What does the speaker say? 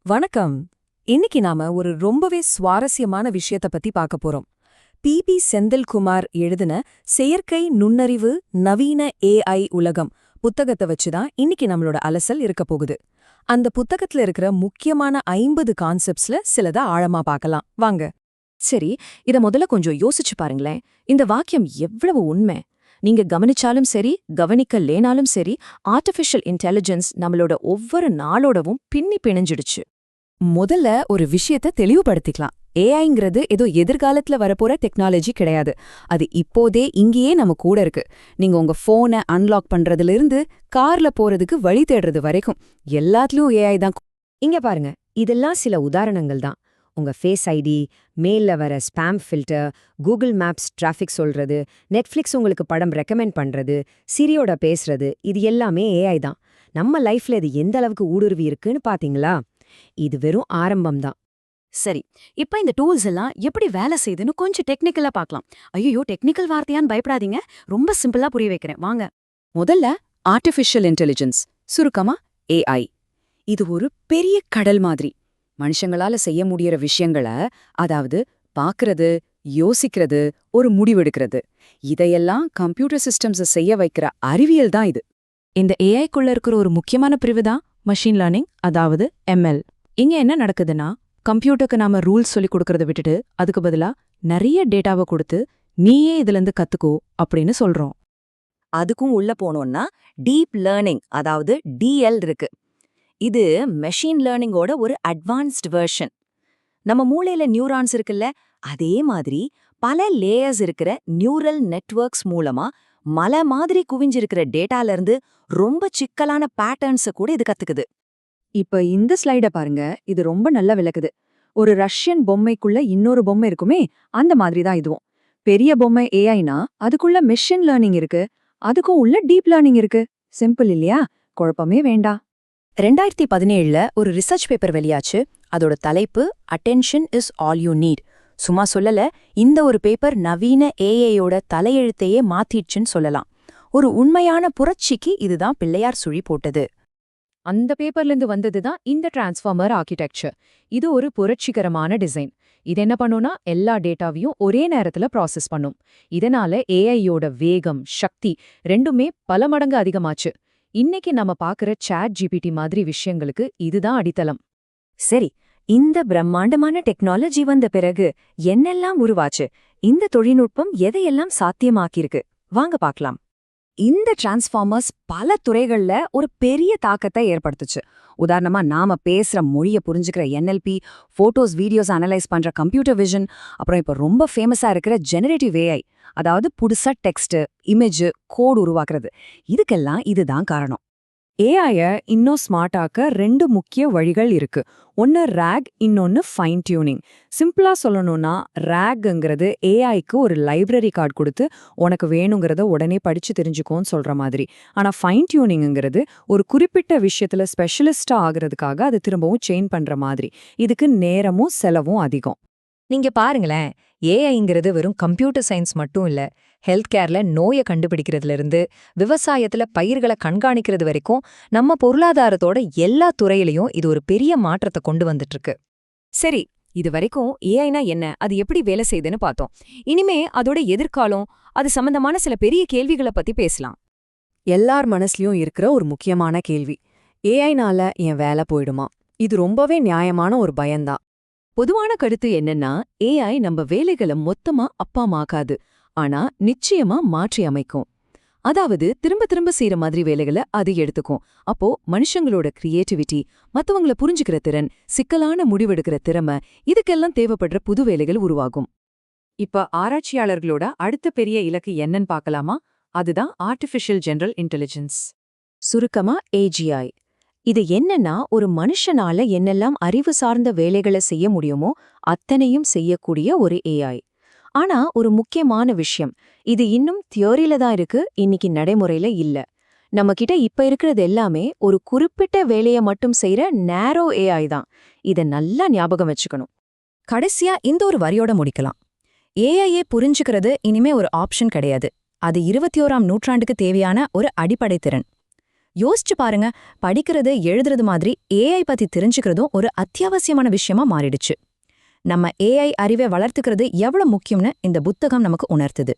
வணக்கம். இன்னைக்கு நாம ஒரு ரொம்பவே சுவாரஸ்யமான விஷயத்த பத்தி பார்க்க போறோம். பி செந்தில்குமார் எழுதின செயற்கை நுண்ணறிவு நவீன ஏஐ உலகம் புத்தகத்தை வச்சுதான் இன்னைக்கு நம்மளோட அலசல் இருக்க போகுது. அந்த புத்தகத்துல இருக்கிற முக்கியமான 50 கான்செப்ட்ஸ்ல சிலத ஆழமா பார்க்கலாம் வாங்க. சரி, இத முதல்ல கொஞ்சம் யோசிச்சு பாருங்களேன். இந்த வாக்கியம் எவ்வளவு உண்மை. நீங்க கவனிச்சாலும் சரி, கவனிக்கலேனாலும் சரி, ஆர்டிஃபிஷியல் இன்டெலிஜென்ஸ் நம்மளோட ஒவ்வொரு நாளோடவும் பின்னி பிணைஞ்சிடுச்சு. முதல்ல ஒரு விஷயத்த தெளிவுபடுத்திக்கலாம். ஏஐங்கிறது ஏதோ எதிர்காலத்துல வரப்போற டெக்னாலஜி கிடையாது. அது இப்போதே இங்கேயே நம்ம கூட இருக்கு. நீங்க உங்க போனை அன்லாக் பண்றதுல இருந்து கார்ல போறதுக்கு வழி தேடுறது வரைக்கும் எல்லாத்துலயும் ஏஐ தான். இங்க பாருங்க, இதெல்லாம் சில உதாரணங்கள் தான். உங்க ஃபேஸ் ஐடி, மெயில்ல வர spam filter, Google maps traffic சொல்றது, நெட்ஃப்ளிக்ஸ் உங்களுக்கு படம் ரெக்கமெண்ட் பண்றது, சிரியோட பேசுறது, இது எல்லாமே ஏஐ தான். நம்ம லைஃப்ல இது எந்த அளவுக்கு ஊடுருவி இருக்குன்னு பாத்தீங்களா? இது வெறும் ஆரம்பம் தான். சரி, இப்ப இந்த டூல்ஸ் எல்லாம் எப்படி வேலை செய்யுதுன்னு கொஞ்சம் டெக்னிக்கலா பார்க்கலாம். ஐயோ, டெக்னிக்கல் வார்த்தையான்னு பயப்படாதீங்க, ரொம்ப சிம்பிளா புரிய வைக்கிறேன் வாங்க. முதல்ல ஆர்டிஃபிஷியல் இன்டெலிஜென்ஸ், சுருக்கமா ஏஐ. இது ஒரு பெரிய கடல் மாதிரி. மனுஷங்களால செய்ய முடியற விஷயங்கள, அதாவது பார்க்கறது, யோசிக்கிறது, ஒரு முடிவெடுக்கிறது, இதையெல்லாம் கம்ப்யூட்டர் சிஸ்டம்ஸை செய்ய வைக்கிற அறிவியல் தான் இது. இந்த ஏஐக்குள்ள இருக்கிற ஒரு முக்கியமான பிரிவு தான் மெஷின் லேர்னிங், அதாவது எம்எல். இங்க என்ன நடக்குதுன்னா, கம்ப்யூட்டருக்கு நாம ரூல்ஸ் சொல்லி கொடுக்கறத விட்டுட்டு அதுக்கு பதிலா நிறைய டேட்டாவை கொடுத்து நீயே இதுல இருந்து கத்துக்கோ அப்படின்னு சொல்றோம். அதுக்கும் உள்ள போனோம்னா டீப் லேர்னிங், அதாவது டிஎல் இருக்கு. இது மெஷின் லேர்னிங்கோட ஒரு அட்வான்ஸ்ட் வெர்ஷன். நம்ம மூளையில நியூரான்ஸ் இருக்குல்ல, அதே மாதிரி பல லேயர்ஸ் இருக்கிற நியூரல் நெட்வொர்க்ஸ் மூலமா மலை மாதிரி குவிஞ்சிருக்கிற டேட்டால இருந்து ரொம்ப சிக்கலான பேட்டர்ன்ஸ கூட இது கத்துக்குது. இப்ப இந்த ஸ்லைட பாருங்க, இது ரொம்ப நல்லா விளக்குது. ஒரு ரஷ்யன் பொம்மைக்குள்ள இன்னொரு பொம்மை இருக்குமே, அந்த மாதிரி தான் இதுவும். பெரிய பொம்மை ஏஐனா அதுக்குள்ள மெஷின் லேர்னிங் இருக்கு, அதுக்கும் உள்ள டீப் லேர்னிங் இருக்கு. சிம்பிள் இல்லையா? குழப்பமே வேண்டாம். 2017ல ஒரு ரிசர்ச் பேப்பர் வெளியாச்சு. அதோட தலைப்பு attention is all you need. சும்மா சொல்லல, இந்த ஒரு பேப்பர் நவீன ஏஐயோட தலையெழுத்தையே மாத்திடுச்சுன்னு சொல்லலாம். ஒரு உண்மையான புரட்சிக்கு இதுதான் பிள்ளையார் சுழி போட்டது. அந்த பேப்பர்லேருந்து வந்தது தான் இந்த டிரான்ஸ்ஃபார்மர் ஆர்கிடெக்சர். இது ஒரு புரட்சிகரமான டிசைன். இது என்ன பண்ணும்னா, எல்லா டேட்டாவையும் ஒரே நேரத்துல ப்ராசஸ் பண்ணும். இதனால ஏஐயோட வேகம், சக்தி ரெண்டுமே பல மடங்கு அதிகமாச்சு. இன்னைக்கு நம்ம பாக்குற சாட் ஜிபிடி மாதிரி விஷயங்களுக்கு இதுதான் அடித்தளம். சரி, இந்த பிரம்மாண்டமான டெக்னாலஜி வந்த பிறகு என்னெல்லாம் உருவாச்சு? இந்த தொழில்நுட்பம் எதையெல்லாம் சாத்தியமாக்கியிருக்கு? வாங்க பார்க்கலாம். இந்த டிரான்ஸ்ஃபார்மர்ஸ் பல துறைகள்ல ஒரு பெரிய தாக்கத்தை ஏற்படுத்துச்சு. உதாரணமா, நாம பேசுற மொழியை புரிஞ்சுக்கிற என்எல்பி, போட்டோஸ் வீடியோஸ் அனலைஸ் பண்ற கம்ப்யூட்டர் விஷன், அப்புறம் இப்ப ரொம்ப ஃபேமஸா இருக்கிற ஜெனரேட்டிவ் ஏஐ, அதாவது புதுசா டெக்ஸ்ட், இமேஜ், கோட் உருவாக்குறது. இதுக்கெல்லாம் இதுதான் காரணம். ஏஐய இன்னும் ஸ்மார்ட்டாக்க 2 முக்கிய வழிகள் இருக்கு. ஒன்னு ராக், இன்னொன்னு ஃபைன் டியூனிங். சிம்பிளா சொல்லணும்னா, ராக்ங்கிறது ஏஐக்கு ஒரு லைப்ரரி கார்டு கொடுத்து உனக்கு வேணுங்கிறத உடனே படிச்சு தெரிஞ்சுக்கோன்னு சொல்ற மாதிரி. ஆனா ஃபைன் டியூனிங்ங்கிறது ஒரு குறிப்பிட்ட விஷயத்துல ஸ்பெஷலிஸ்டா ஆகுறதுக்காக அது திரும்பவும் செயின் பண்ற மாதிரி. இதுக்கு நேரமும் செலவும் அதிகம். நீங்க பாருங்களேன், ஏஐங்கிறது வெறும் கம்ப்யூட்டர் சயின்ஸ் மட்டும் இல்ல. ஹெல்த் கேர்ல நோயை கண்டுபிடிக்கிறதுல இருந்து விவசாயத்துல பயிர்களை கண்காணிக்கிறது வரைக்கும் நம்ம பொருளாதாரத்தோட எல்லா துறையிலையும் இது ஒரு பெரிய மாற்றத்தை கொண்டு வந்துட்டு இருக்கு. சரி, இது வரைக்கும் ஏஐனா என்ன, அது எப்படி வேலை செய்யுதுன்னு பார்த்தோம். இனிமே அதோட எதிர்காலம், அது சம்பந்தமான சில பெரிய கேள்விகளை பத்தி பேசலாம். எல்லார் மனசுலயும் இருக்கிற ஒரு முக்கியமான கேள்வி, ஏஐனால என் வேலை போயிடுமா? இது ரொம்பவே நியாயமான ஒரு பயம்தான். பொதுவான கருத்து என்னன்னா, ஏஐ நம்ம வேலைகளை மொத்தமா அப்பாமாக்காது, ஆனா நிச்சயமா மாற்றி அமைக்கும். அதாவது திரும்ப திரும்ப செய்யற மாதிரி வேலைகளை அது எடுத்துக்கும். அப்போ மனுஷங்களோட கிரியேட்டிவிட்டி, மத்தவங்கள புரிஞ்சுக்கிற திறன், சிக்கலான முடிவெடுக்கிற திறமை, இதுக்கெல்லாம் தேவைப்படுற புது வேலைகள் உருவாகும். இப்ப ஆராய்ச்சியாளர்களோட அடுத்த பெரிய இலக்கு என்னன்னு பார்க்கலாமா? அதுதான் ஆர்டிஃபிஷியல் ஜெனரல் இன்டெலிஜென்ஸ், சுருக்கமா ஏஜிஐ. இது என்னன்னா, ஒரு மனுஷனால என்னெல்லாம் அறிவு சார்ந்த வேலைகளை செய்ய முடியுமோ அத்தனையும் செய்யக்கூடிய ஒரு ஏஐ. ஆனா ஒரு முக்கியமான விஷயம், இது இன்னும் தியோரியில தான் இருக்கு, இன்னைக்கு நடைமுறையில இல்ல. நம்ம கிட்ட இப்ப இருக்கிறது எல்லாமே ஒரு குறிப்பிட்ட வேலையை மட்டும் செய்யற நேரோ ஏஐ தான். இத நல்லா ஞாபகம் வச்சுக்கணும். கடைசியா இந்த ஒரு வரியோட முடிக்கலாம். ஏஐயே புரிஞ்சுக்கிறது இனிமே ஒரு ஆப்ஷன் கிடையாது. அது 21ஆம் நூற்றாண்டுக்கு தேவையான ஒரு அடிப்படை திறன். யோசிச்சு பாருங்க, படிக்கிறது எழுதுறது மாதிரி ஏஐ பத்தி தெரிஞ்சுக்கிறதும் ஒரு அத்தியாவசியமான விஷயமா மாறிடுச்சு. நம்ம ஏஐ அறிவை வளர்த்துக்கிறது எவ்வளவு முக்கியம்னு இந்த புத்தகம் நமக்கு உணர்த்துது.